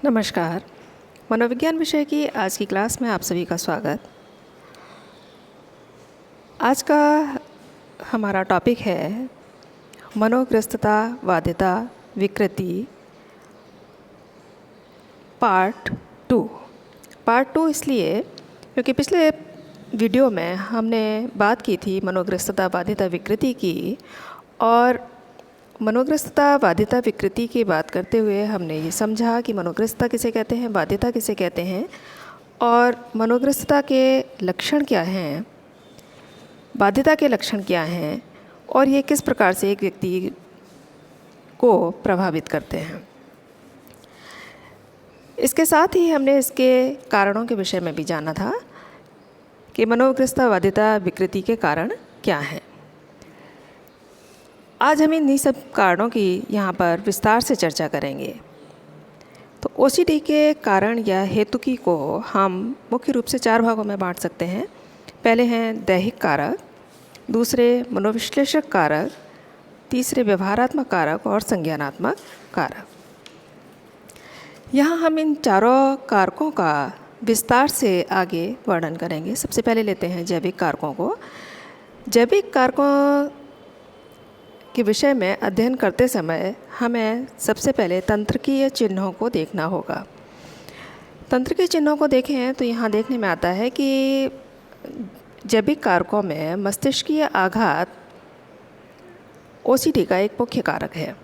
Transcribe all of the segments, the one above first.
नमस्कार। मनोविज्ञान विषय की आज की क्लास में आप सभी का स्वागत। आज का हमारा टॉपिक है मनोग्रस्तता, बाध्यता, विकृति, पार्ट 2। पार्ट 2 इसलिए क्योंकि पिछले वीडियो में हमने बात की थी मनोग्रस्तता, बाध्यता, विकृति की, और मनोग्रस्तता, बाध्यता, विकृति की बात करते हुए हमने ये समझा कि मनोग्रस्तता किसे कहते हैं, बाध्यता किसे कहते हैं, और मनोग्रस्तता के लक्षण क्या हैं, बाध्यता के लक्षण क्या हैं, और ये किस प्रकार से एक व्यक्ति को प्रभावित करते हैं। इसके साथ ही हमने इसके कारणों के विषय में भी जाना था कि मनोग्रस्तता, बाध्यता, विकृति के कारण क्या हैं। आज हम इन्हीं सब कारणों की यहाँ पर विस्तार से चर्चा करेंगे। तो ओसीडी के कारण या हेतुकी को हम मुख्य रूप से 4 भागों में बांट सकते हैं। पहले हैं दैहिक कारक, दूसरे मनोविश्लेषक कारक, तीसरे व्यवहारात्मक कारक और संज्ञानात्मक कारक। यहाँ हम इन चारों कारकों का विस्तार से आगे वर्णन करेंगे। सबसे पहले लेते हैं जैविक कारकों को। जैविक कारकों के विषय में अध्ययन करते समय हमें सबसे पहले तंत्रिकीय चिन्हों को देखना होगा। तंत्रिकीय चिन्हों को देखें तो यहाँ देखने में आता है कि जैविक कारकों में मस्तिष्कीय आघात ओसीडी का एक मुख्य कारक है।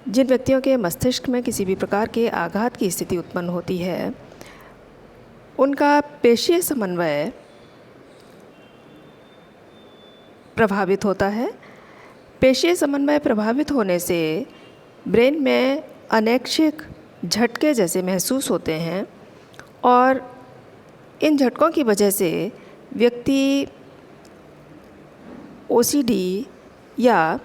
जिन व्यक्तियों के मस्तिष्क में किसी भी प्रकार के आघात की स्थिति उत्पन्न होती है, उनका पेशीय समन्वय प्रभावित होता है। पेशीय समन्वय प्रभावित होने से ब्रेन में अनैच्छिक झटके जैसे महसूस होते हैं, और इन झटकों की वजह से व्यक्ति ओसीडी या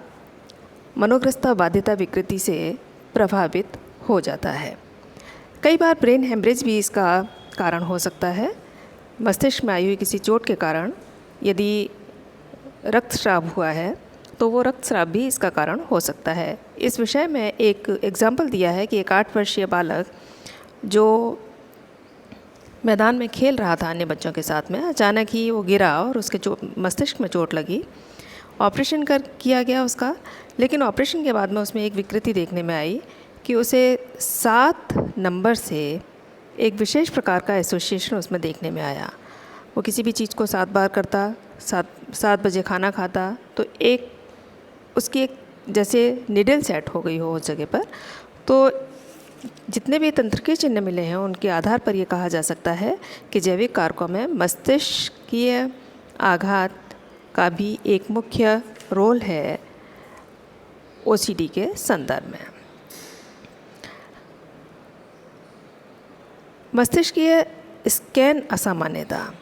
मनोग्रस्तता, बाध्यता, विकृति से प्रभावित हो जाता है। कई बार ब्रेन हेमरेज भी इसका कारण हो सकता है। मस्तिष्क में आई हुई किसी चोट के कारण यदि रक्तस्राव हुआ है तो वो रक्तस्राव भी इसका कारण हो सकता है। इस विषय में एक एग्जाम्पल दिया है कि एक 8 वर्षीय बालक जो मैदान में खेल रहा था अन्य बच्चों के साथ में, अचानक ही वो गिरा और उसके मस्तिष्क में चोट लगी। ऑपरेशन किया गया उसका, लेकिन ऑपरेशन के बाद में उसमें एक विकृति देखने में आई कि उसे 7 नंबर से एक विशेष प्रकार का एसोसिएशन उसमें देखने में आया। वो किसी भी चीज़ को 7 बार करता, 7 बजे खाना खाता, तो उसकी एक जैसे निडल सेट हो गई हो उस जगह पर। तो जितने भी तंत्रिकीय चिन्ह मिले हैं उनके आधार पर ये कहा जा सकता है कि जैविक कारकों में मस्तिष्कीय आघात का भी एक मुख्य रोल है ओसीडी के संदर्भ में। मस्तिष्कीय स्कैन असामान्यता,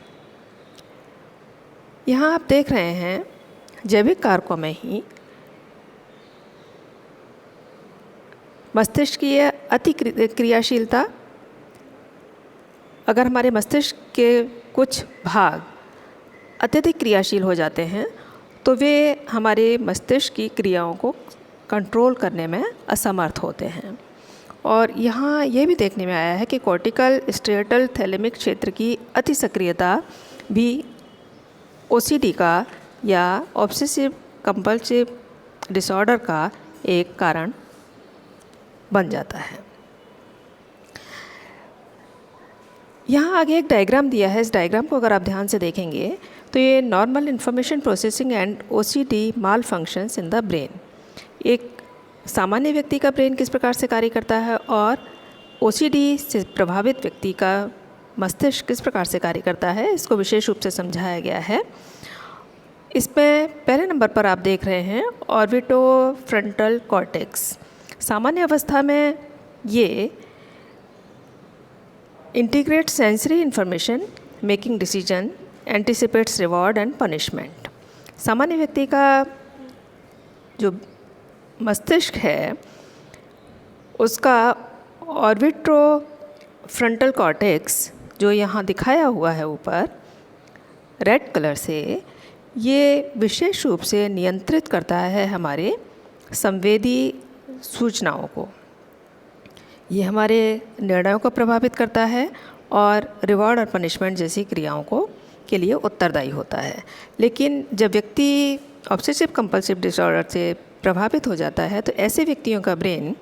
यहाँ आप देख रहे हैं जैविक कारकों में ही मस्तिष्कीय अति क्रियाशीलता। अगर हमारे मस्तिष्क के कुछ भाग अत्यधिक क्रियाशील हो जाते हैं तो वे हमारे मस्तिष्क की क्रियाओं को कंट्रोल करने में असमर्थ होते हैं। और यहाँ ये भी देखने में आया है कि कॉर्टिकल स्ट्रेटल थैलेमिक क्षेत्र की अति सक्रियता भी ओसीडी का या ऑब्सेसिव कंपल्सिव डिसऑर्डर का एक कारण बन जाता है। यहाँ आगे एक डायग्राम दिया है। इस डायग्राम को अगर आप ध्यान से देखेंगे तो ये normal information processing and OCD mall functions in the brain, एक सामान्य व्यक्ति का ब्रेन किस प्रकार से कार्य करता है और ओसीडी से प्रभावित व्यक्ति का मस्तिष्क किस प्रकार से कार्य करता है, इसको विशेष रूप से समझाया गया है। इसमें पहले नंबर पर आप देख रहे हैं ऑर्बिटोफ्रंटल कॉर्टेक्स। सामान्य अवस्था में ये integrate sensory information, making decision, anticipates reward and punishment. सामान्य व्यक्ति का जो मस्तिष्क है उसका ऑर्बिटोफ्रंटल कॉर्टेक्स जो यहाँ दिखाया हुआ है ऊपर रेड कलर से, ये विशेष रूप से नियंत्रित करता है हमारे संवेदी सूचनाओं को। ये हमारे निर्णयों को प्रभावित करता है और रिवॉर्ड और पनिशमेंट जैसी क्रियाओं को के लिए उत्तरदायी होता है। लेकिन जब व्यक्ति ऑब्सेसिव कंपल्सिव डिसऑर्डर से प्रभावित हो जाता है तो ऐसे व्यक्तियों का ब्रेन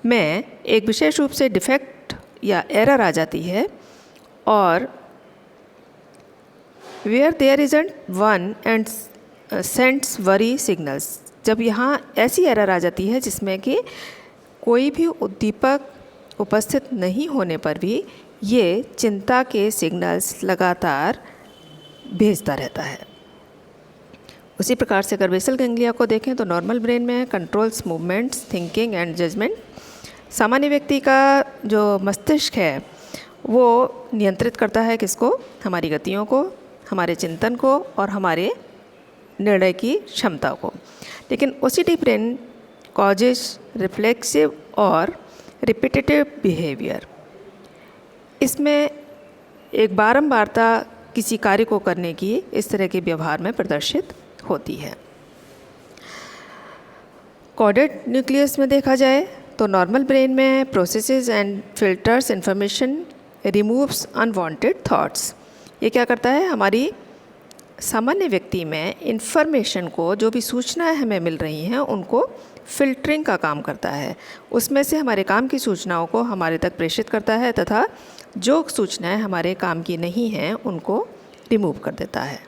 में एक विशेष रूप से डिफेक्ट या एरर आ जाती है और where there isn't one and sends worry signals. जब यहाँ ऐसी एरर आ जाती है जिसमें कि कोई भी उद्दीपक उपस्थित नहीं होने पर भी ये चिंता के सिग्नल्स लगातार भेजता रहता है। उसी प्रकार से अगर बेसल गैंग्लिया को देखें तो नॉर्मल ब्रेन में controls movements, thinking and judgement. सामान्य व्यक्ति का जो मस्तिष्क है वो नियंत्रित करता है किसको? हमारी गतियों को, हमारे चिंतन को और हमारे निर्णय की क्षमता को। लेकिन ओसीडी ब्रेन कॉजेस रिफ्लेक्सिव और रिपीटेटिव बिहेवियर। इसमें एक बारंबारता किसी कार्य को करने की इस तरह के व्यवहार में प्रदर्शित होती है। कॉर्डेड न्यूक्लियस में देखा जाए तो नॉर्मल ब्रेन में processes and filters information, removes unwanted thoughts. ये क्या करता है? हमारी सामान्य व्यक्ति में इंफॉर्मेशन को, जो भी सूचनाएं हमें मिल रही हैं उनको फिल्टरिंग का काम करता है। उसमें से हमारे काम की सूचनाओं को हमारे तक प्रेषित करता है तथा जो सूचनाएं हमारे काम की नहीं हैं उनको रिमूव कर देता है।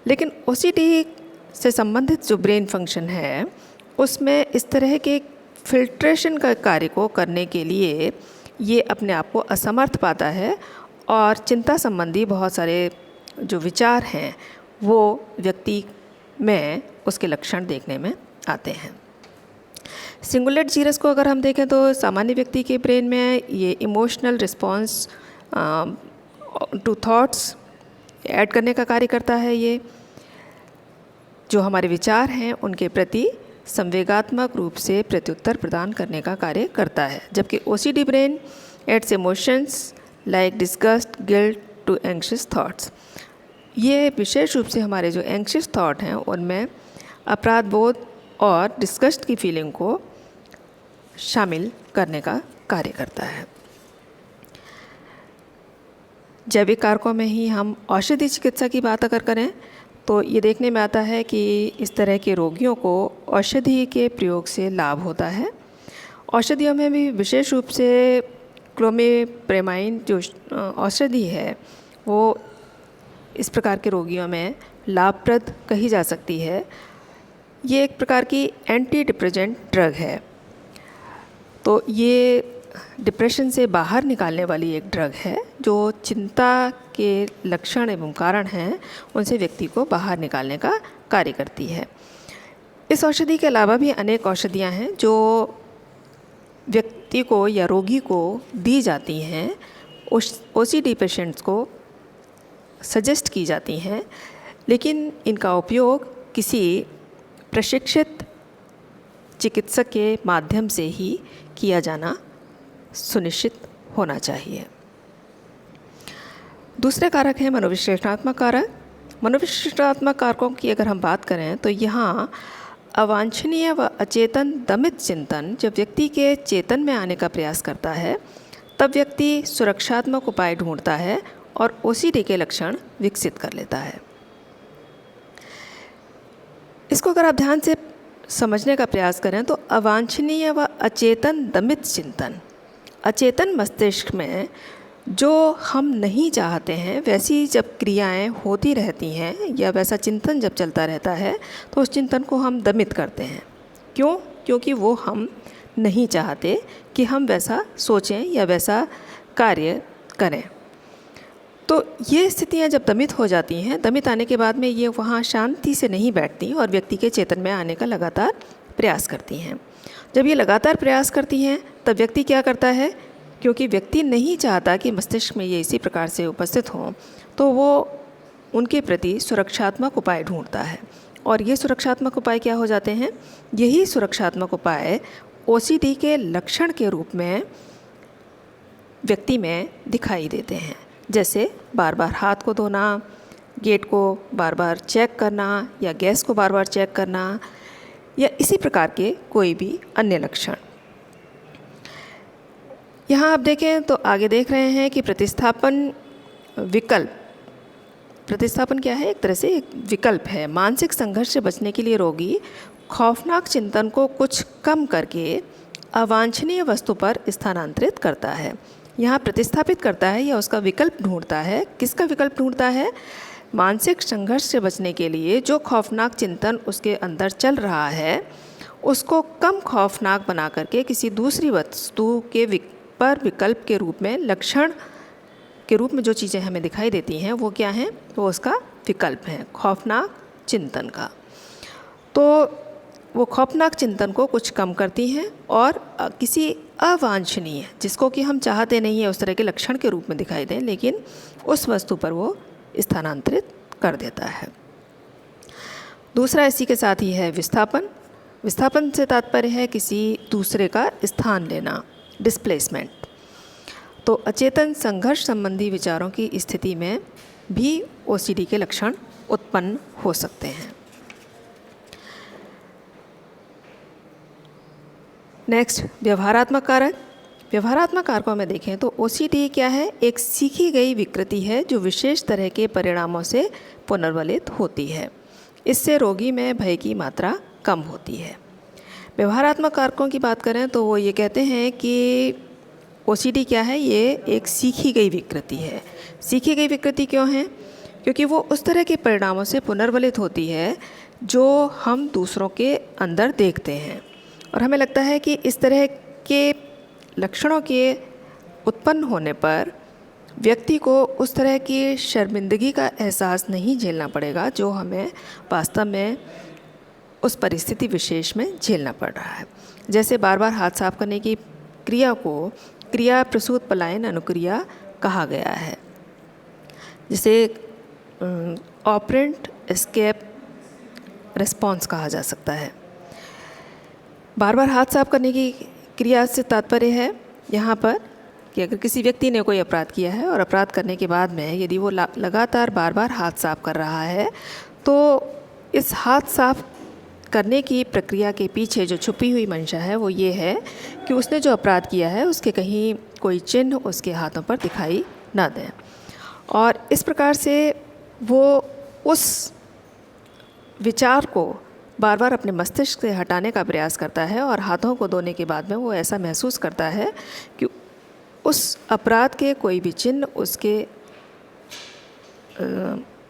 लेकिन ओसीडी से संबंधित जो ब्रेन फंक्शन है उसमें इस तरह के फिल्ट्रेशन का कार्य को करने के लिए ये अपने आप को असमर्थ पाता है और चिंता संबंधी बहुत सारे जो विचार हैं वो व्यक्ति में उसके लक्षण देखने में आते हैं। सिंगुलेट जीरस को अगर हम देखें तो सामान्य व्यक्ति के ब्रेन में ये emotional response to thoughts add करने का कार्य करता है। ये जो हमारे विचार हैं उनके प्रति संवेगात्मक रूप से प्रत्युत्तर प्रदान करने का कार्य करता है। जबकि OCD brain adds emotions like disgust, guilt to anxious thoughts. ये विशेष रूप से हमारे जो एंग्शियस थॉट हैं उनमें अपराध बोध और डिस्गस्ट की फीलिंग को शामिल करने का कार्य करता है। जैविक कारकों में ही हम औषधि चिकित्सा की बात अगर करें तो ये देखने में आता है कि इस तरह के रोगियों को औषधि के प्रयोग से लाभ होता है। औषधियों में भी विशेष रूप से क्लोमिप्रेमाइन जो औषधि है वो इस प्रकार के रोगियों में लाभप्रद कही जा सकती है। ये एक प्रकार की एंटी डिप्रेसेंट ड्रग है। तो ये डिप्रेशन से बाहर निकालने वाली एक ड्रग है जो चिंता के लक्षण एवं कारण हैं उनसे व्यक्ति को बाहर निकालने का कार्य करती है। इस औषधि के अलावा भी अनेक औषधियाँ हैं जो व्यक्ति को या रोगी को दी जाती हैं, ओसीडी पेशेंट्स को सजेस्ट की जाती हैं, लेकिन इनका उपयोग किसी प्रशिक्षित चिकित्सक के माध्यम से ही किया जाना सुनिश्चित होना चाहिए। दूसरे कारक हैं मनोविश्लेषणात्मक कारक। मनोविश्लेषणात्मक कारकों की अगर हम बात करें तो यहाँ अवांछनीय व अचेतन दमित चिंतन जब व्यक्ति के चेतन में आने का प्रयास करता है तब व्यक्ति सुरक्षात्मक उपाय ढूंढता है और ओसीडी के लक्षण विकसित कर लेता है। इसको अगर आप ध्यान से समझने का प्रयास करें तो अवांछनीय व अचेतन दमित चिंतन, अचेतन मस्तिष्क में जो हम नहीं चाहते हैं वैसी जब क्रियाएं होती रहती हैं या वैसा चिंतन जब चलता रहता है तो उस चिंतन को हम दमित करते हैं। क्यों? क्योंकि वो हम नहीं चाहते कि हम वैसा सोचें या वैसा कार्य करें। तो ये स्थितियाँ जब दमित हो जाती हैं, दमित आने के बाद में ये वहाँ शांति से नहीं बैठती और व्यक्ति के चेतन में आने का लगातार प्रयास करती हैं। जब ये लगातार प्रयास करती हैं तब व्यक्ति क्या करता है? क्योंकि व्यक्ति नहीं चाहता कि मस्तिष्क में ये इसी प्रकार से उपस्थित हों तो वो उनके प्रति सुरक्षात्मक उपाय ढूंढता है। और ये सुरक्षात्मक उपाय क्या हो जाते हैं? यही सुरक्षात्मक उपाय ओसीडी के लक्षण के रूप में व्यक्ति में दिखाई देते हैं। जैसे बार बार हाथ को धोना, गेट को बार बार चेक करना या गैस को बार बार चेक करना या इसी प्रकार के कोई भी अन्य लक्षण। यहाँ आप देखें तो आगे देख रहे हैं कि प्रतिस्थापन विकल्प, प्रतिस्थापन क्या है? एक तरह से एक विकल्प है। मानसिक संघर्ष से बचने के लिए रोगी खौफनाक चिंतन को कुछ कम करके अवांछनीय वस्तु पर स्थानांतरित करता है। यहाँ प्रतिस्थापित करता है या उसका विकल्प ढूंढता है। किसका विकल्प ढूंढता है? मानसिक संघर्ष से बचने के लिए जो खौफनाक चिंतन उसके अंदर चल रहा है उसको कम खौफनाक बना करके किसी दूसरी वस्तु के पर विकल्प के रूप में, लक्षण के रूप में जो चीज़ें हमें दिखाई देती हैं वो क्या हैं? वो उसका विकल्प है खौफनाक चिंतन का। तो वो खौफनाक चिंतन को कुछ कम करती हैं और किसी अवांछनीय, जिसको कि हम चाहते नहीं है उस तरह के लक्षण के रूप में दिखाई दें, लेकिन उस वस्तु पर वो स्थानांतरित कर देता है। दूसरा इसी के साथ ही है विस्थापन। विस्थापन से तात्पर्य है किसी दूसरे का स्थान लेना, डिस्प्लेसमेंट। तो अचेतन संघर्ष संबंधी विचारों की स्थिति में भी ओसीडी के लक्षण उत्पन्न हो सकते हैं। नेक्स्ट, व्यवहारात्मक कारक। व्यवहारात्मक कारकों में देखें तो ओसीडी क्या है? एक सीखी गई विकृति है जो विशेष तरह के परिणामों से पुनर्वलित होती है। इससे रोगी में भय की मात्रा कम होती है। व्यवहारात्मक कारकों की बात करें तो वो ये कहते हैं कि ओसीडी क्या है? ये एक सीखी गई विकृति है। सीखी गई विकृति क्यों है? क्योंकि वो उस तरह के परिणामों से पुनर्वलित होती है जो हम दूसरों के अंदर देखते हैं, और हमें लगता है कि इस तरह के लक्षणों के उत्पन्न होने पर व्यक्ति को उस तरह की शर्मिंदगी का एहसास नहीं झेलना पड़ेगा जो हमें वास्तव में उस परिस्थिति विशेष में झेलना पड़ रहा है। जैसे बार बार हाथ साफ करने की क्रिया को क्रिया प्रसूत पलायन अनुक्रिया कहा गया है, जिसे ऑपरेंट एस्केप रिस्पॉन्स कहा जा सकता है। बार बार हाथ साफ करने की क्रिया से तात्पर्य है यहाँ पर कि अगर किसी व्यक्ति ने कोई अपराध किया है और अपराध करने के बाद में यदि वो लगातार बार बार हाथ साफ कर रहा है, तो इस हाथ साफ करने की प्रक्रिया के पीछे जो छुपी हुई मंशा है वो ये है कि उसने जो अपराध किया है उसके कहीं कोई चिन्ह उसके हाथों पर दिखाई ना दें, और इस प्रकार से वो उस विचार को बार बार अपने मस्तिष्क से हटाने का प्रयास करता है, और हाथों को धोने के बाद में वो ऐसा महसूस करता है कि उस अपराध के कोई भी चिन्ह उसके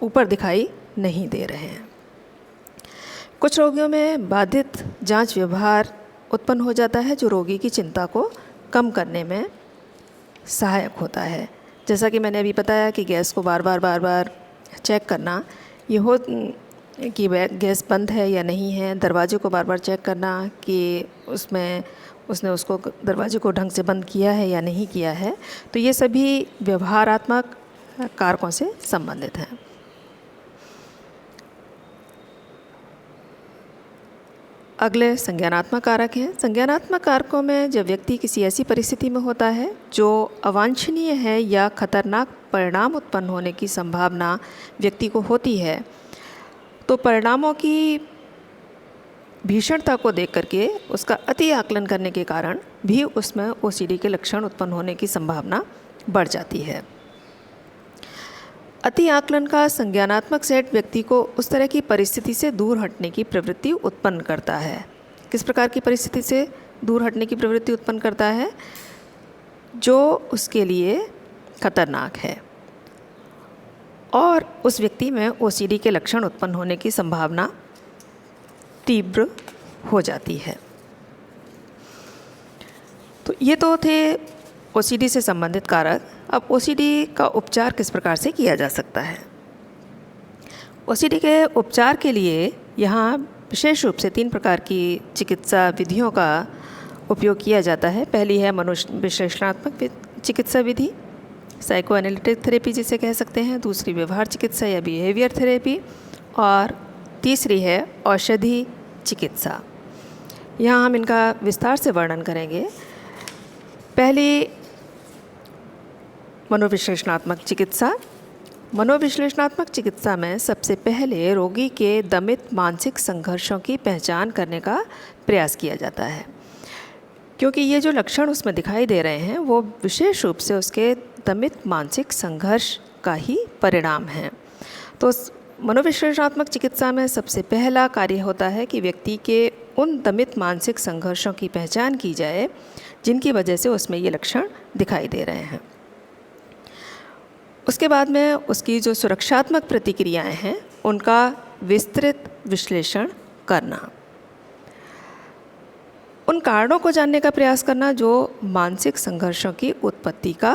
ऊपर दिखाई नहीं दे रहे हैं। कुछ रोगियों में बाधित जांच व्यवहार उत्पन्न हो जाता है जो रोगी की चिंता को कम करने में सहायक होता है। जैसा कि मैंने अभी बताया कि गैस को बार बार चेक करना, ये हो कि गैस बंद है या नहीं है, दरवाजे को बार बार चेक करना कि उसने उसको दरवाजे को ढंग से बंद किया है या नहीं किया है, तो ये सभी व्यवहारात्मक कारकों से संबंधित हैं। अगले संज्ञानात्मक कारक हैं। संज्ञानात्मक कारकों में जब व्यक्ति किसी ऐसी परिस्थिति में होता है जो अवांछनीय है या खतरनाक परिणाम उत्पन्न होने की संभावना व्यक्ति को होती है, तो परिणामों की भीषणता को देख करके उसका अति आकलन करने के कारण भी उसमें ओसीडी के लक्षण उत्पन्न होने की संभावना बढ़ जाती है। अति आकलन का संज्ञानात्मक सेट व्यक्ति को उस तरह की परिस्थिति से दूर हटने की प्रवृत्ति उत्पन्न करता है। किस प्रकार की परिस्थिति से दूर हटने की प्रवृत्ति उत्पन्न करता है? जो उसके लिए खतरनाक है, और उस व्यक्ति में ओसीडी के लक्षण उत्पन्न होने की संभावना तीव्र हो जाती है। तो ये तो थे ओसीडी से संबंधित कारक। अब ओसीडी का उपचार किस प्रकार से किया जा सकता है? ओसीडी के उपचार के लिए यहाँ विशेष रूप से 3 प्रकार की चिकित्सा विधियों का उपयोग किया जाता है। पहली है मनोविश्लेषणात्मक चिकित्सा विधि, साइको एनालिटिक थेरेपी जिसे कह सकते हैं। दूसरी व्यवहार चिकित्सा या बिहेवियर थेरेपी, और तीसरी है औषधि चिकित्सा। यहाँ हम इनका विस्तार से वर्णन करेंगे। पहली मनोविश्लेषणात्मक चिकित्सा। मनोविश्लेषणात्मक चिकित्सा में सबसे पहले रोगी के दमित मानसिक संघर्षों की पहचान करने का प्रयास किया जाता है। क्योंकि ये जो लक्षण उसमें दिखाई दे रहे हैं वो विशेष रूप से उसके दमित मानसिक संघर्ष का ही परिणाम है। तो मनोविश्लेषणात्मक चिकित्सा में सबसे पहला कार्य होता है कि व्यक्ति के उन दमित मानसिक संघर्षों की पहचान की जाए जिनकी वजह से उसमें ये लक्षण दिखाई दे रहे हैं। उसके बाद में उसकी जो सुरक्षात्मक प्रतिक्रियाएं हैं उनका विस्तृत विश्लेषण करना, उन कारणों को जानने का प्रयास करना जो मानसिक संघर्षों की उत्पत्ति का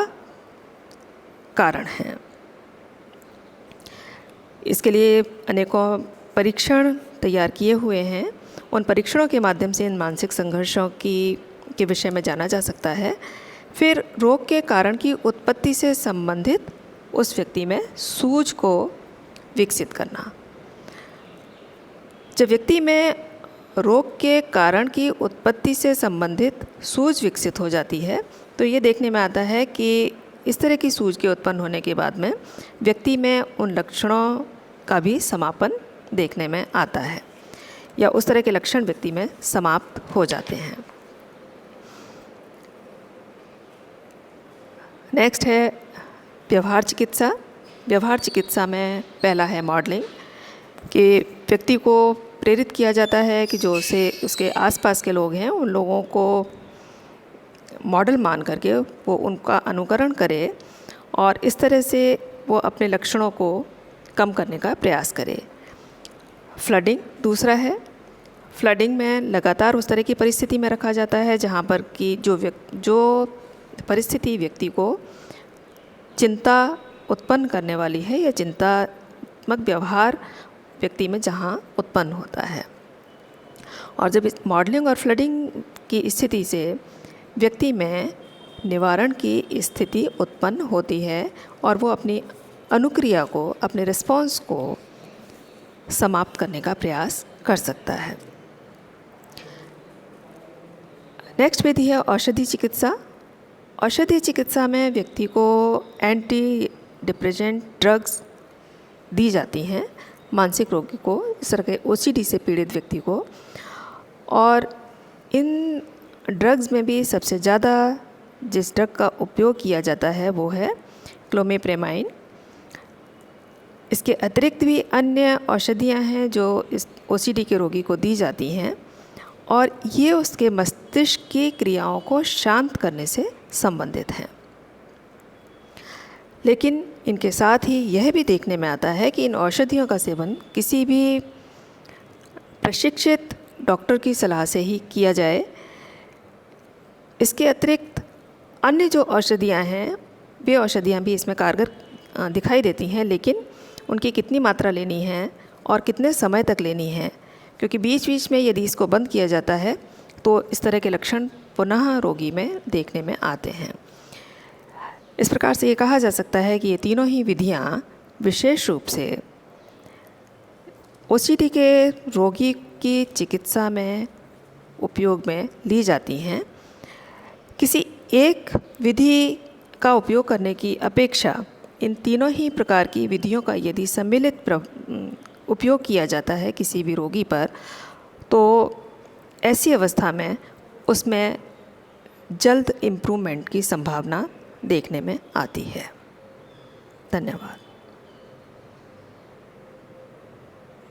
कारण है। इसके लिए अनेकों परीक्षण तैयार किए हुए हैं। उन परीक्षणों के माध्यम से इन मानसिक संघर्षों के विषय में जाना जा सकता है। फिर रोग के कारण की उत्पत्ति से संबंधित उस व्यक्ति में सूझ को विकसित करना। जब व्यक्ति में रोग के कारण की उत्पत्ति से संबंधित सूझ विकसित हो जाती है तो ये देखने में आता है कि इस तरह की सूझ के उत्पन्न होने के बाद में व्यक्ति में उन लक्षणों का भी समापन देखने में आता है या उस तरह के लक्षण व्यक्ति में समाप्त हो जाते हैं। नेक्स्ट है व्यवहार चिकित्सा। व्यवहार चिकित्सा में पहला है मॉडलिंग, कि व्यक्ति को प्रेरित किया जाता है कि जो उसके आसपास के लोग हैं उन लोगों को मॉडल मान करके वो उनका अनुकरण करे और इस तरह से वो अपने लक्षणों को कम करने का प्रयास करे। फ्लडिंग दूसरा है। फ्लडिंग में लगातार उस तरह की परिस्थिति में रखा जाता है जहाँ पर कि जो परिस्थिति व्यक्ति को चिंता उत्पन्न करने वाली है या चिंतात्मक व्यवहार व्यक्ति में जहाँ उत्पन्न होता है। और जब इस मॉडलिंग और फ्लडिंग की स्थिति से व्यक्ति में निवारण की स्थिति उत्पन्न होती है और वो अपनी अनुक्रिया को, अपने रिस्पॉन्स को समाप्त करने का प्रयास कर सकता है। नेक्स्ट विधि है औषधि चिकित्सा। औषधि चिकित्सा में व्यक्ति को एंटी डिप्रेसेंट ड्रग्स दी जाती हैं मानसिक रोगी को, इस तरह के OCD से पीड़ित व्यक्ति को। और इन ड्रग्स में भी सबसे ज़्यादा जिस ड्रग का उपयोग किया जाता है वो है क्लोमिप्रेमाइन। इसके अतिरिक्त भी अन्य औषधियाँ हैं जो इस OCD के रोगी को दी जाती हैं और ये उसके मस्तिष्क की क्रियाओं को शांत करने से संबंधित हैं। लेकिन इनके साथ ही यह भी देखने में आता है कि इन औषधियों का सेवन किसी भी प्रशिक्षित डॉक्टर की सलाह से ही किया जाए। इसके अतिरिक्त अन्य जो औषधियाँ हैं वे औषधियाँ भी इसमें कारगर दिखाई देती हैं, लेकिन उनकी कितनी मात्रा लेनी है और कितने समय तक लेनी है, क्योंकि बीच बीच में यदि इसको बंद किया जाता है तो इस तरह के लक्षण पुनः रोगी में देखने में आते हैं। इस प्रकार से ये कहा जा सकता है कि ये तीनों ही विधियाँ विशेष रूप से OCD के रोगी की चिकित्सा में उपयोग में ली जाती हैं। किसी एक विधि का उपयोग करने की अपेक्षा इन तीनों ही प्रकार की विधियों का यदि सम्मिलित उपयोग किया जाता है किसी भी रोगी पर, तो ऐसी अवस्था में उसमें जल्द इम्प्रूवमेंट की संभावना देखने में आती है। धन्यवाद।